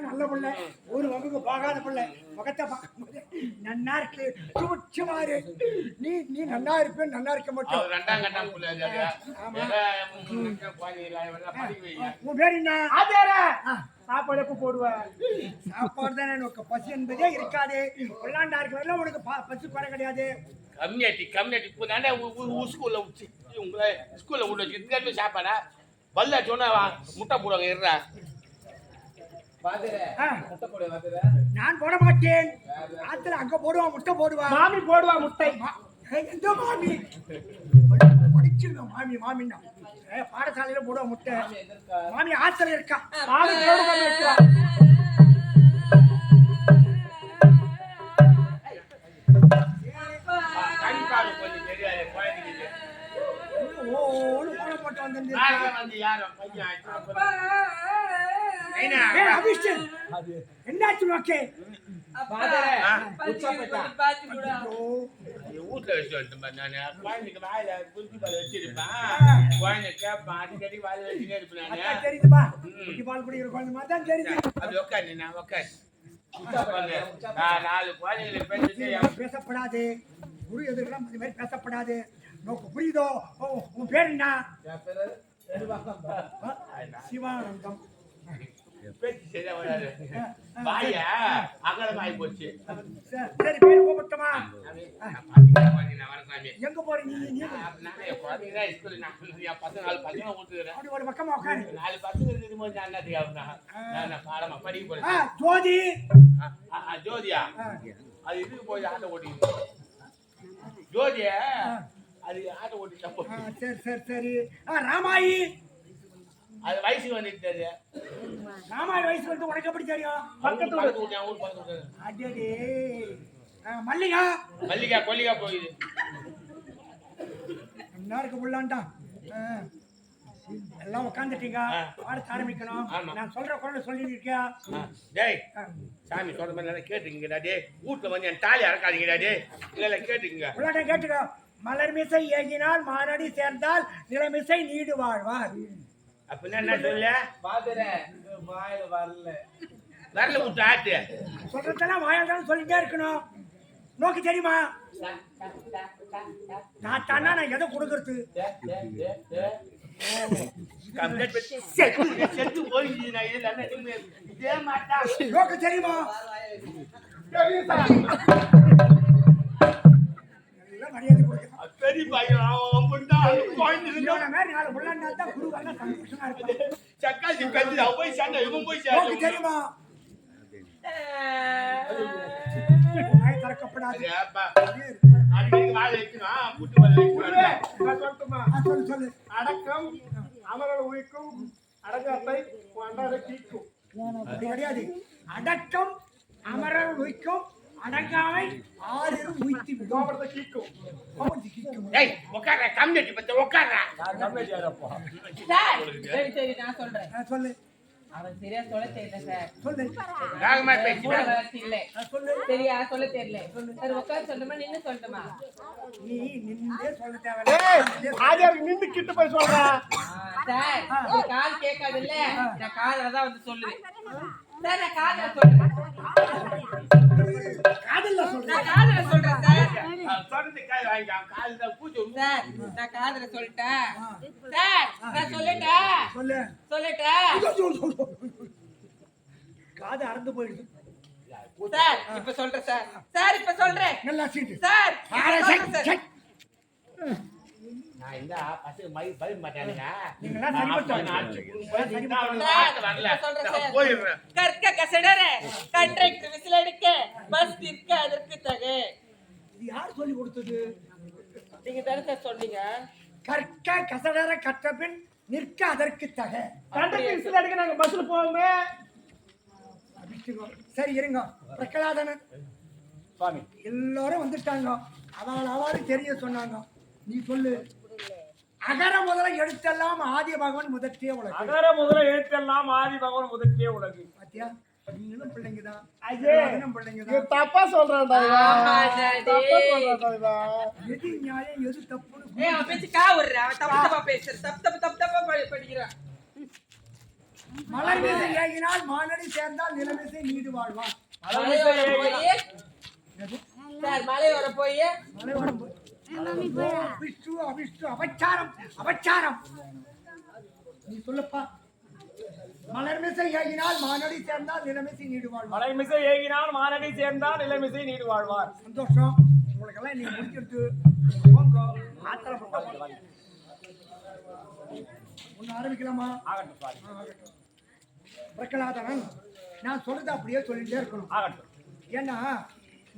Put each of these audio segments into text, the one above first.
நல்ல பிள்ளை ஒரு வகுப்பு போகாத பிள்ளை முகத்தை பார்க்கும்போது நன்னா இருக்கு சுமாரு நீ நீ நன்னா இருப்பேன் நன்னா இருக்க மாட்டோம் உன் பேர் என்ன சாப்பாடு எப்ப போடுவேன் சாப்பாடு தானே உனக்கு பசி என்பதே இருக்காது விளாண்டா இருக்கிறதுல உனக்கு பசி குறை கிடையாது கம்யூனிட்டி இப்போ தானே ஸ்கூல்ல உங்களை ஸ்கூல்ல விட்டு வச்சு சாப்பாடா வல்ல சொன்னா முட்டை போடுவாங்க இருறா நான் போட மாட்டேன் ஆத்துல அங்க போடுவா முட்டை போடுவா மாமி போடுவா முட்டை எந்த மாமி படிச்சிருந்தோம் மாமி மாமின்னா பாடசாலையில போடுவா முட்டை மாமி ஆத்துல இருக்கா என்னாச்சு ஓகே வீட்டுல வச்சு வந்துட்டேன் நான் குழந்தைக்கு வாயில குஞ்சு பால் வச்சிருப்பேன் குழந்தை கேட்பேன் அடிக்கடி வாயில வச்சுனே இருப்பேன் தெரியுதுப்பா குட்டி பால் குடிக்கிற குழந்தை மாதிரி தான் தெரியுது அது உட்காந்து நான் உட்காந்து நாலு குழந்தைங்களை பேசப்படாது குரு எதிர்க்கலாம் இந்த மாதிரி பேசப்படாது நோக்கு புரியுதோ உன் பேர் என்ன சிவானந்தம் சரி பேர் கூப்பிட்டமா எங்க போறீங்க ஒரு பக்கமா உட்காரு ஜோதி ஜோதியா அது இதுக்கு போய் ஆட்டோ ஓட்டிங்க ஜோதிய அது ஆட்டோ ஓட்டி சரி சரி சரி ராமாயி அது வயசுக்கு வந்துட்டு ராமாயி வயசு வந்து உனக்கு எப்படி தெரியும் பக்கத்து அடடே மல்லிகா மல்லிகா கொல்லிகா போகுது என்ன இருக்கு புள்ளாண்டா எல்லாம் உட்காந்துட்டீங்க பாடத்தை ஆரம்பிக்கணும் நான் சொல்ற குரல் சொல்லிட்டு இருக்கியா டேய் சாமி சொல்ற மாதிரி கேட்டுக்கீங்கடா டே வீட்டுல வந்து என் தாலி அறக்காதீங்கடா டே இல்ல கேட்டுக்கீங்க புள்ளாட்ட கேட்டுக்கோ மலர் மிசை ஏகினால் மானடி சேர்ந்தால் நிலமிசை நீடு வாழ்வார் அப்படின்னா என்ன சொல்ல வாயில வரல விட்டு ஆட்டு சொல்றதெல்லாம் வாயாண்டாலும் சொல்லிட்டே இருக்கணும் நோக்கி தெரியுமா நான் தானா நான் எதை கொடுக்கறது செத்து போயிடுச்சு நான் இதே மாட்டா நோக்கு தெரியுமா மரியாதை கொடுக்க பெரிய பையன் சக்காசி கஞ்சி அவ போய் சண்டை இவன் போய் தெரியுமா திறக்கப்படாது அடக்கம் அமரல் உயிக்கும் அடக்கத்தை கீக்கும் கிடையாது அடக்கம் அமரல் உயிக்கும் அடங்காமை ஆறிரும் உயிர்த்தி விடாமறத கீக்கும் ஏய் உட்கார்ற கம்யூனிட்டி பத்தி உட்கார்ற சரி சரி நான் சொல்றேன் சொல்லு அவன் சரியா சொல்ல தெரியல சார் சொல்லு ராகமா பேசி இல்ல சொல்லு சரியா சொல்ல தெரியல சார் உட்கார்ந்து சொல்லணுமா நின்னு சொல்லணுமா நீ நின்னே சொல்ல தேவையில்லை ஆஜர் நின்னு கிட்ட போய் சொல்றா சார் கால் கேட்காது இல்ல நான் காதுல தான் வந்து சொல்லுவேன் சார் நான் காதுல சொல்றேன் காதுல சொல்றேன் சார் சொல்றது காய் வாங்கி காதுல பூஜை சார் நான் காதுல சொல்லிட்டேன் சார் நான் சொல்லிட்டேன் சொல்லிட்டேன் காது அறந்து போயிடுது சார் இப்ப சொல்றேன் சார் இப்ப சொல்றேன் நல்லா சீட்டு சார் நான் இந்த பசங்க மை பய மாட்டானுங்க நீங்களா போயிடுறேன் கற்க கசடரே கண்ட்ராக்ட் விசில் அடிக்க பஸ் நிற்க அதற்கு தகை இது யார் சொல்லி கொடுத்தது நீங்க தானே சார் சொன்னீங்க கற்க கசடர கற்ற பின் நிற்க அதற்கு தகை கண்ட்ராக்ட் விசில் அடிக்க நாங்க பஸ்ல போவோமே சரி இருங்க பிரகலாதன சுவாமி எல்லாரும் வந்துட்டாங்க அவளுக்கு தெரிய சொன்னாங்க நீ சொல்லு அகர முதல எழுத்தெல்லாம் ஆதி பகவான் முதற்றே உலகு. அகர முதல எழுத்தெல்லாம் ஆதி பகவான் முதற்றே உலகு. பாத்தியா, நீங்களும் பிள்ளைங்கதான், ஐயே, பிள்ளைங்கதான். தப்பா சொல்றான்டா இவன். ஆமா, டாடி. தப்பா சொல்றான்டா இவன். எது நியாயம் எது தப்புன்னு ஏய், அவன் பேச்சு காவுறா. அவன் தப்பா பேசுற. தப்பா படிக்கிறான். மலர் மீது ஏகினால் மானடி சேர்ந்தால் நிலமிசை நீடு வாழ்வான். மலையோர போய் சார் மலையோர போய் மலை வரம்பு விஷ்ணு அவிஷ்ணு அபச்சாரம் அபச்சாரம். நீ சொல்லப்பா. மலர் மிசை ஏகினால் மானடி சேர்ந்தால் நிலமிசை நீடு வாழ்வான். மலைமிசை ஏகினால் மானடி சேர்ந்தால் நிலைமிசை நீடு வாழ்வார். சந்தோஷம். உங்களுக்கெல்லாம் நீங்க முடிக்கிறது போங்க. ஆத்திரப்பட்ட ஒன்னு ஆரம்பிக்கலாமா? ஆகட்டும் சாரி. பிரகலாதனன் நான் சொல்றது அப்படியே சொல்லிட்டே இருக்கணும். ஆகட்டும். ஏன்னா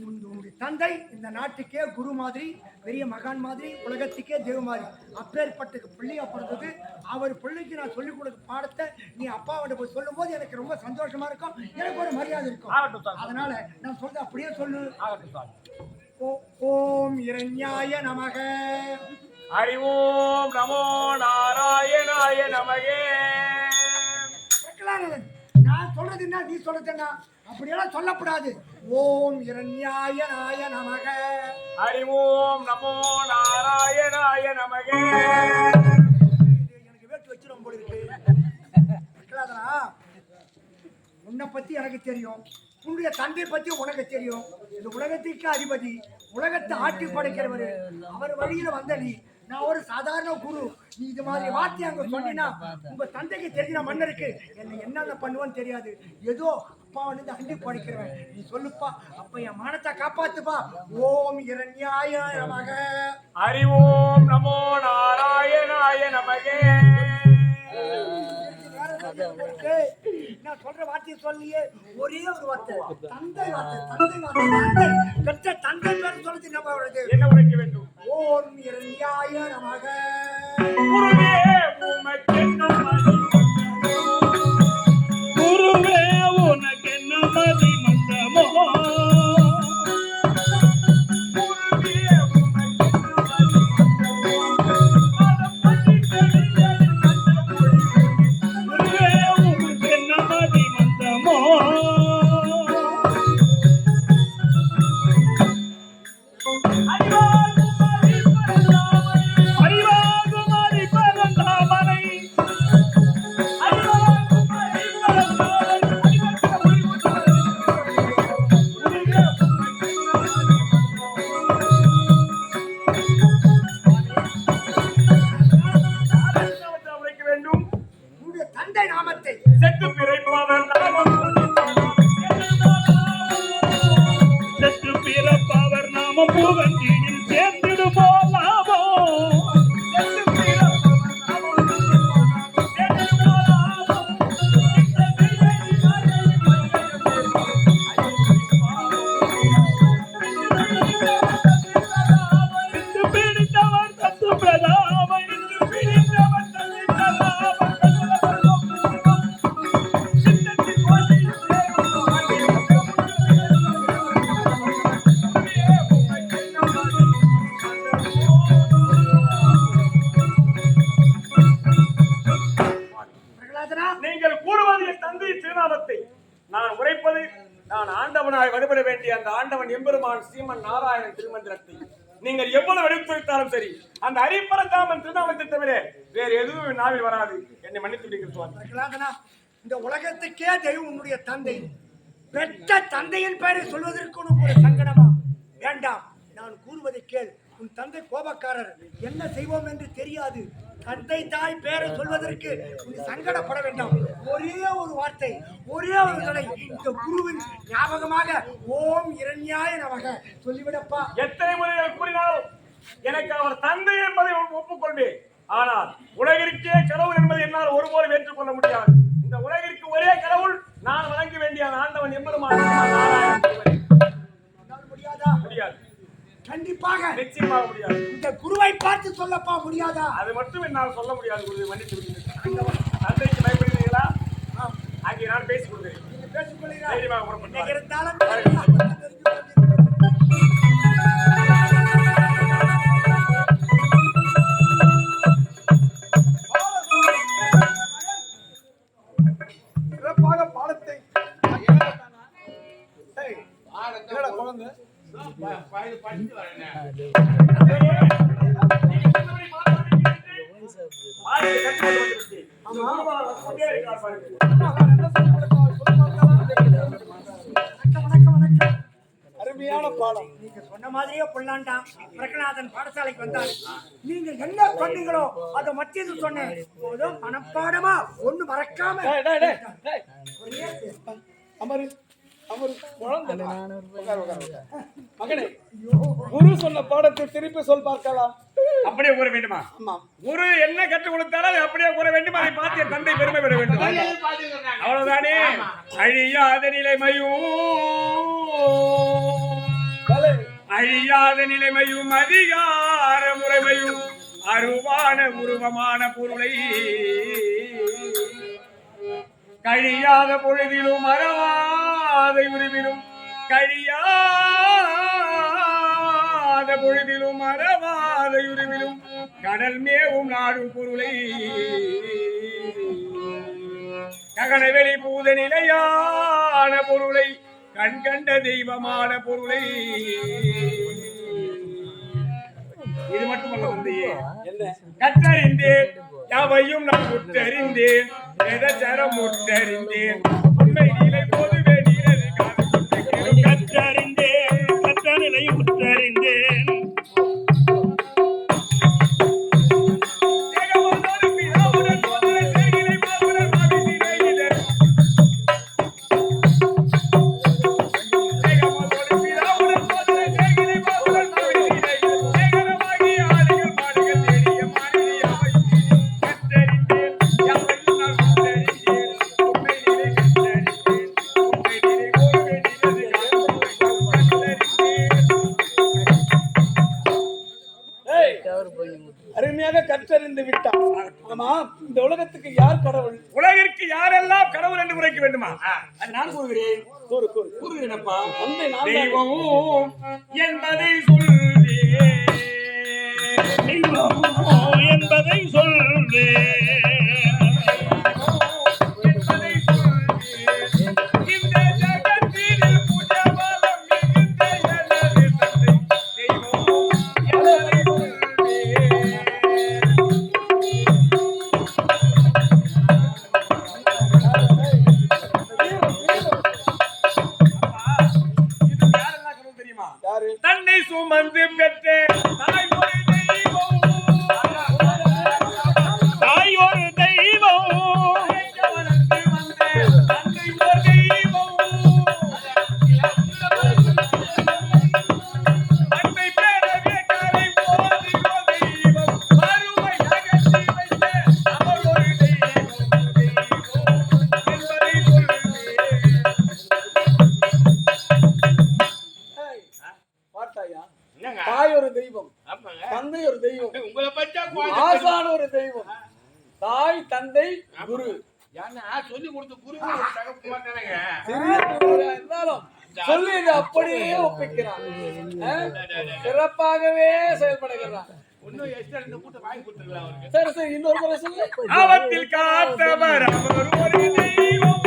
உன்னுடைய தந்தை இந்த நாட்டுக்கே குரு மாதிரி, பெரிய மகான் மாதிரி, உலகத்துக்கே தெய்வ மாதிரி, அப்பேற்பட்ட பிள்ளையா பிறந்தது. அவர் பிள்ளைக்கு நான் சொல்லிக் கொடுக்க பாடத்தை நீ அப்பாவோட போய் சொல்லும் போது எனக்கு ரொம்ப சந்தோஷமா இருக்கும், எனக்கு ஒரு மரியாதை இருக்கும். ஆகட்டும் சார். அதனால நான் சொல்றது அப்படியே சொல்லு. ஆகட்டும் சார். ஓம் இரண்யாய நமக. ஹரி ஓம் நமோ நாராயணாய நமகே. நான் சொல்றது என்ன, நீ சொல்றது என்ன, அப்படியெல்லாம் சொல்லக்கூடாது. ஓம் இரண்யாய நாய நமக. ஹரி ஓம் நமோ நாராயணாய நமகே. எனக்கு வேட்டு வச்சிரும் போல இருக்கு. உன்னை பத்தி எனக்கு தெரியும், உன்னுடைய தந்தை பத்தி உனக்கு தெரியும். இந்த உலகத்திற்கு அதிபதி, உலகத்தை ஆட்டி படைக்கிறவர், அவர் வழியில வந்த நீ. நான் ஒரு சாதாரண குரு. நீ இது மாதிரி வார்த்தை அங்க சொன்னா உங்க தந்தைக்கு தெரிஞ்ச மன்னருக்கு என்ன என்னென்ன பண்ணுவான்னு தெரியாது. ஏதோ அப்பா வந்து அண்டி படைக்கிறவன். நீ சொல்லுப்பா, அப்ப என் மானத்தை காப்பாத்துப்பா. ஓம் இரண்யாய நமக. ஹரி ஓம் நமோ நாராயணாய நமகே. நான் சொல்ற வார்த்தையை சொல்லியே ஒரே ஒரு வார்த்தை, தந்தை வார்த்தை. தந்தை வார்த்தை, பெற்ற தந்தை பேர் சொல்றது நம்ம வருது. என்ன உரைக்க வேண்டும்? ஓம் இரண்யாய நமக. குருவே உமக்கென்ன மதி, குருவே உனக்கென்ன மதி மந்தமோ, குருவே உமக்கென்ன மதி மந்தமோ, குருவே உமக்கென்ன மதி மந்தமோ. நீங்கள் கூறுவது என் தந்தை திருநாமத்தை நான் உரைப்பது நான் ஆண்டவனாய் வழிபட வேண்டிய அந்த ஆண்டவன் எம்பெருமான் ஸ்ரீமன் நாராயணன் திருமந்திரத்தை நீங்கள் எவ்வளவு எடுத்துரைத்தாலும் சரி, அந்த ஹரிபரதாமன் திருநாமத்தை தவிர வேறு எதுவும் நாவில் வராது. என்னை மன்னித்து விடுங்கள். இந்த உலகத்துக்கே தெய்வம் உன்னுடைய தந்தை. பெற்ற தந்தையின் பெயரை சொல்வதற்கு உனக்கு ஒரு சங்கடமா? வேண்டாம், நான் கூறுவதை கேள். உன் தந்தை கோபக்காரர், என்ன செய்வோம் என்று தெரியாது. தந்தை தாய் பேரை சொல்வதற்கு நீ சங்கடப்பட வேண்டாம். ஒரே ஒரு வார்த்தை, ஒரே ஒரு தடை, இந்த குருவின் ஞாபகமாக ஓம் இரண்யாய நமக சொல்லிவிடப்பா. எத்தனை முறைகள் கூறினாலும் எனக்கு அவர் தந்தை என்பதை ஒப்புக்கொள்வேன். ஆனால் உலகிற்கே கடவுள் என்பதை என்னால் ஒருபோதும் ஏற்றுக்கொள்ள முடியாது. இந்த உலகிற்கு ஒரே கடவுள் நான் வழங்க வேண்டிய ஆண்டவன் எம்பெருமான் நாராயணன். முடியாதா? முடியாது. கண்டிப்பாக நிச்சயமாக முடியாது. இந்த குருவை பார்த்து சொல்லப்பா முடியாதா? அது மட்டும் என்னால் சொல்ல முடியாது. குருவை மன்னித்து விடுங்கள். தந்தைக்கு பயப்படுகிறீர்களா? ஆகிய நான் பேசிக் கொள்கிறேன். நீங்க பேசிக் கொள்கிறீர்கள். தைரியமாக புறப்பட்டு இருந்தாலும் படிச்சு வரேன். அருமையான பாடம். நீங்க சொன்ன மாதிரியே பொல்லாண்டான் பிரகலாதன் பாடசாலைக்கு வந்தார். நீங்க என்ன சொன்னீங்களோ அதை மத்தியது சொன்னேன். போதும் மனப்பாடமா ஒண்ணு மறக்காம. அமரு அமரு மகனே, குரு சொன்ன பாடத்தை திருப்பி சொல் பார்க்கலாம். அப்படியே கூற வேண்டுமா? குரு என்ன கற்றுக் கொடுத்தாலும் அப்படியே கூற வேண்டுமா? அதை பார்த்து என் தந்தை பெருமை பெற வேண்டும். அவ்வளவுதானே. அழியாத நிலைமையும் அழியாத நிலைமையும் அதிகார முறைமையும் அருவான உருவமான பொருளை கழியாத பொழுதிலும் மறவாத உருவிலும் கழியாத பொழுதிலும் மறவாத உருவிலும் கடல் மேவும் நாடும் பொருளை ககனவெளி பூத நிலையான பொருளை கண்கண்ட தெய்வமான பொருளை. இது மட்டுமல்ல தந்தையே, கற்றறிந்தேன் யாவையும் நான் முற்றறிந்தேன், எதச்சரம் முற்றறிந்தேன், உண்மை நிலை பொதுவே நிலை கற்றறிந்தேன், கற்ற நிலை முற்றறிந்தேன். அருமையாக கற்றறிந்து விட்டார். ஆமா, இந்த உலகத்துக்கு யார் கடவுள்? உலகிற்கு யாரெல்லாம் கடவுள் என்று உரைக்க வேண்டுமா? அது நான் கூறுகிறேன். கூறுகிறேனப்பா. தெய்வம் என்பதை சொல்வேன், என்பதை சொல்வேன். தன்னை சுமந்து பெற்ற தாய் ஒரு தெய்வம், தாய் ஒரு தெய்வம், வளர்த்து வந்த தந்தை ஒரு தெய்வம், அன்னை பேரவே கலை போதி ஒரு தெய்வம், அருமை அகற்றி வைத்த அவர் ஒரு தெய்வம், என்பதை தாய் ஒரு தெய்வம், தந்தை ஒரு தெய்வம், உங்களை பச்சா ஆசான் ஒரு தெய்வம், தாய் தந்தை குரு. சொல்லி கொடுத்த குரு இருந்தாலும் சொல்லி அப்படியே ஒப்பிக்கிறான், சிறப்பாகவே செயல்படுகிறான். சரி சரி, இன்னொரு முறை சொல்லு. அவத்தில் காத்தவர் அவர் ஒரு தெய்வம்,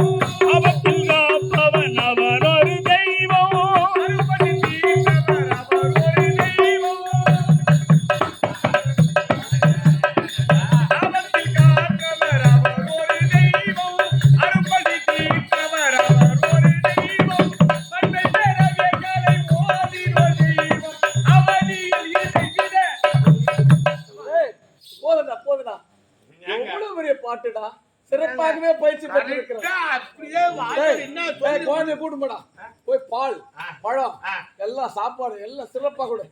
அவத்தில் காப்பவன் அவர் ஒரு தெய்வம், அறுபடி தீர்த்தவர் அவர் ஒரு தெய்வம், அவத்தில் காத்தவர் அவர் ஒரு தெய்வம், அறுபடி தீர்த்தவர் அவர் ஒரு தெய்வம், தன்னை பெறவே கலை போதி ஒரு தெய்வம், அவனியில் இருக்கிற. போதுடா போதுடா, எவ்வளவு பெரிய பாட்டுடா, சிறப்பாகவே பயிற்சி பெற்றிருக்கிறார். குழந்தைய கூட்டுமாடா, போய் பால் பழம் எல்லாம் சாப்பாடு எல்லாம் சிறப்பா கொடு.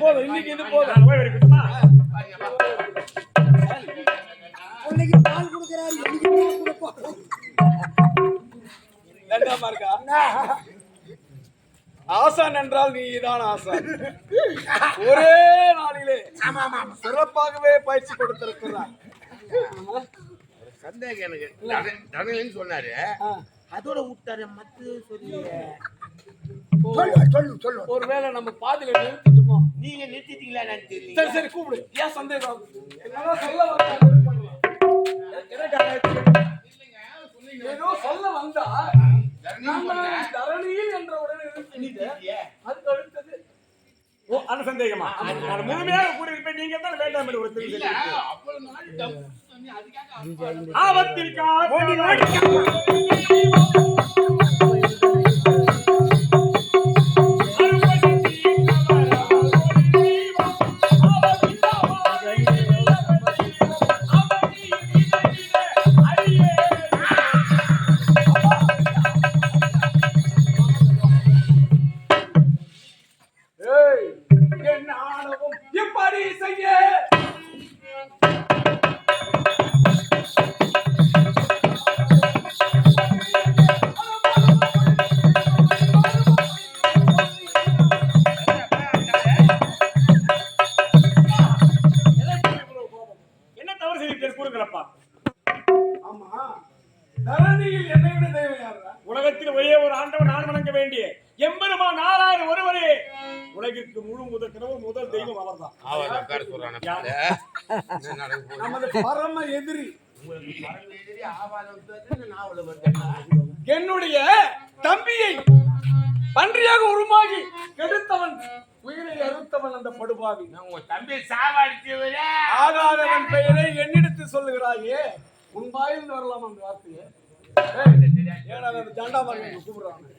போதும், இன்னைக்கு இது போதும். இன்னைக்கு பால் கொடுக்கிறாரு, ரெண்டாமா இருக்கா? ஆசான் என்றால் நீதான் ஆசான். ஒரே நாளிலே சிறப்பாகவே பயிற்சி கொடுத்திருக்கிறார். சந்தேகம் எனக்கு. தனலன்னு சொன்னாரு, அதோட விட்டாரு மத்து சொல்லி. சொல்லு. ஒருவேளை நம்ம பாதியில நிறுத்திட்டுமோ? நீங்க நிறுத்திட்டீங்களா தெரியல. சரி சரி, கூப்பிடு. ஏன் சந்தேகம்? என்னன்னா சொல்ல ஏதோ சொல்ல வந்தா தரணியில் என்ற உடனே அதுக்கு அடுத்தது ஓ அந்த சந்தேகமா நான் முழுமையாக கூறியிருப்பேன் நீங்க தான் வேண்டாம் என்று ஒரு இல்ல தெரிஞ்சு அவ்வளவு நாள் டப்பு பண்ணி அதுக்காக ஆபத்திற்கா ஓடி ஓடி என்ன ஆணவம் எப்படி செய்ய என்ன தவறு செய்தீர்கள் கூறுங்களப்பா ஆமா தரணியில் என்னை விட தெய்வம் யாரா உலகத்தில் ஒரே ஒரு ஆண்டவன் நான் வணங்க வேண்டிய எம்பெருமான் நாராயணன் ஒருவரே உலகிற்கு முழு முதல் தெய்வம் அவர்தான் அவர் உட்கார சொல்றானே என்ன நடக்க போகுது நமது பரம எதிரி எதிரி ஆவாதம் நான் அவ்வளவு என்னுடைய தம்பியை பன்றியாக உருமாகி கெடுத்தவன் உயிரை அறுத்தவன் அந்த படுபாவி நான் உங்க தம்பி சாவடிச்சவரே ஆகாதவன் பெயரை என்னிடத்து சொல்லுகிறாயே உன் வாயில் வரலாம் அந்த வார்த்தையை ஏன்னா அந்த ஜாண்டாமாரி கூப்பிடுறாங்க